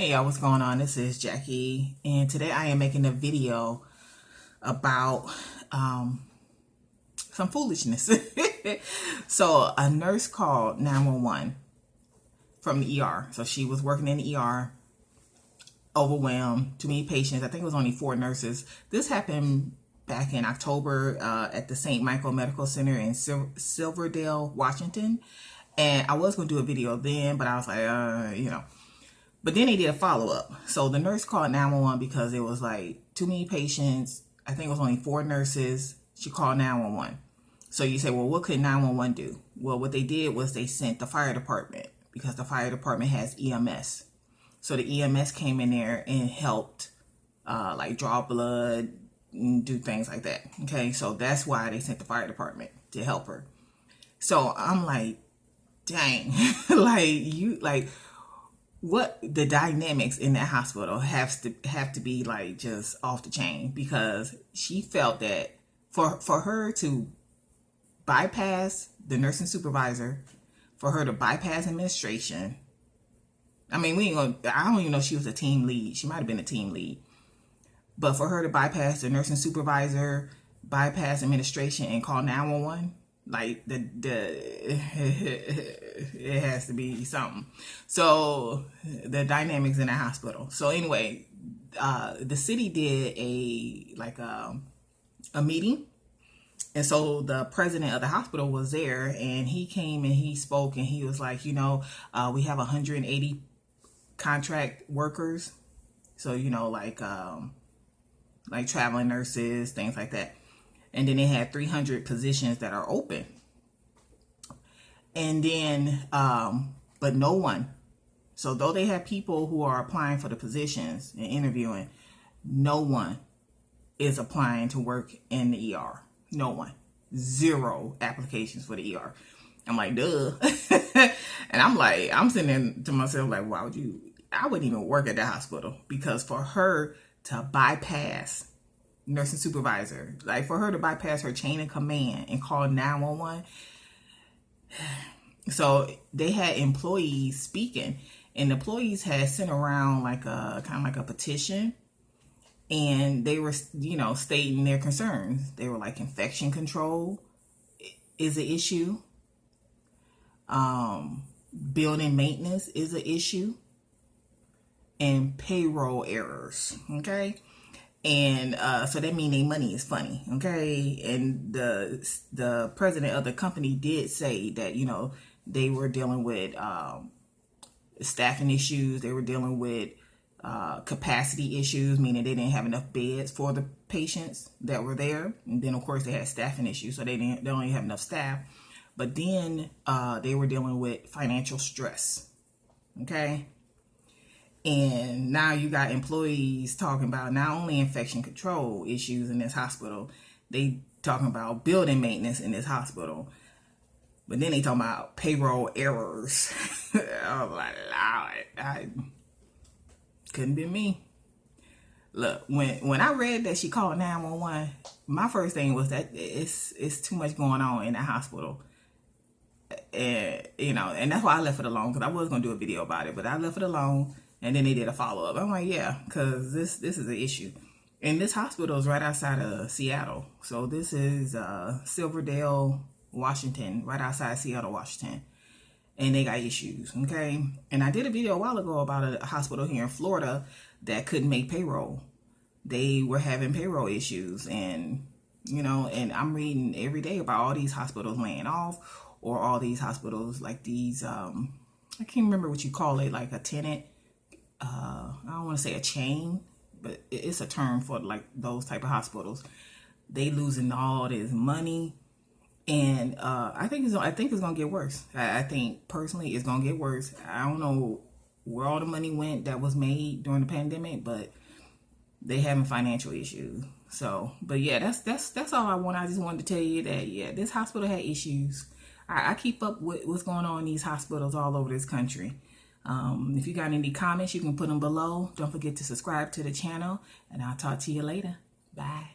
Hey y'all, what's going on? This is Jackie, and today I am making a video about some foolishness. So a nurse called 911 from the ER. So she was working in the ER, overwhelmed, too many patients. I think it was only 4 nurses. This happened back in October at the St. Michael Medical Center in Silverdale, Washington. And I was going to do a video then, but I was like, But then they did a follow-up. So the nurse called 911 because it was like too many patients. I think it was only 4 nurses. She called 911. So you say, well, what could 911 do? Well, what they did was they sent the fire department because the fire department has EMS. So the EMS came in there and helped like draw blood and do things like that. Okay, so that's why they sent the fire department to help her. So I'm like, dang, what the dynamics in that hospital have to be like just off the chain, because she felt that for her to bypass the nursing supervisor, for her to bypass administration. I mean, I don't even know if she was a team lead. She might have been a team lead. But for her to bypass the nursing supervisor, bypass administration, and call 911, like it has to be something. So the dynamics in the hospital. So anyway, the city did a meeting, and so the president of the hospital was there, and he came and he spoke, and he was like, we have 180 contract workers. So like traveling nurses, things like that. And then they had 300 positions that are open. And then, but no one. So though they have people who are applying for the positions and interviewing, no one is applying to work in the ER. No one. 0 applications for the ER. I'm like, duh. And I'm sitting there to myself like, why would you? I wouldn't even work at the hospital, because for her to bypass nursing supervisor, like for her to bypass her chain of command and call 911. So they had employees speaking, and the employees had sent around like a kind of like a petition, and they were, stating their concerns. They were like, infection control is an issue. Building maintenance is an issue, and payroll errors. Okay. And so that means their money is funny, okay? And the president of the company did say that, they were dealing with staffing issues. They were dealing with capacity issues, meaning they didn't have enough beds for the patients that were there. And then, of course, they had staffing issues, so they don't even have enough staff. But then they were dealing with financial stress, okay? And now you got employees talking about not only infection control issues in this hospital, they talking about building maintenance in this hospital. But then they talking about payroll errors. I was like, Lord, couldn't be me. Look, when I read that she called 911, my first thing was that it's too much going on in that hospital. And, and that's why I left it alone, because I was going to do a video about it, but I left it alone. And then they did a follow-up. I'm like, yeah, because this is an issue. And this hospital is right outside of Seattle. So this is Silverdale, Washington, right outside Seattle, Washington. And they got issues, okay? And I did a video a while ago about a hospital here in Florida that couldn't make payroll. They were having payroll issues. And, and I'm reading every day about all these hospitals laying off, or all these hospitals like these, I can't remember what you call it, like a tenant. I don't want to say a chain, but it's a term for like those type of hospitals. They losing all this money, and I think it's gonna get worse. I think personally it's gonna get worse. I don't know where all the money went that was made during the pandemic, but they having financial issues. So, but yeah, that's all I want. I just wanted to tell you that this hospital had issues. I keep up with what's going on in these hospitals all over this country. If you got any comments, you can put them below. Don't forget to subscribe to the channel, and I'll talk to you later. Bye.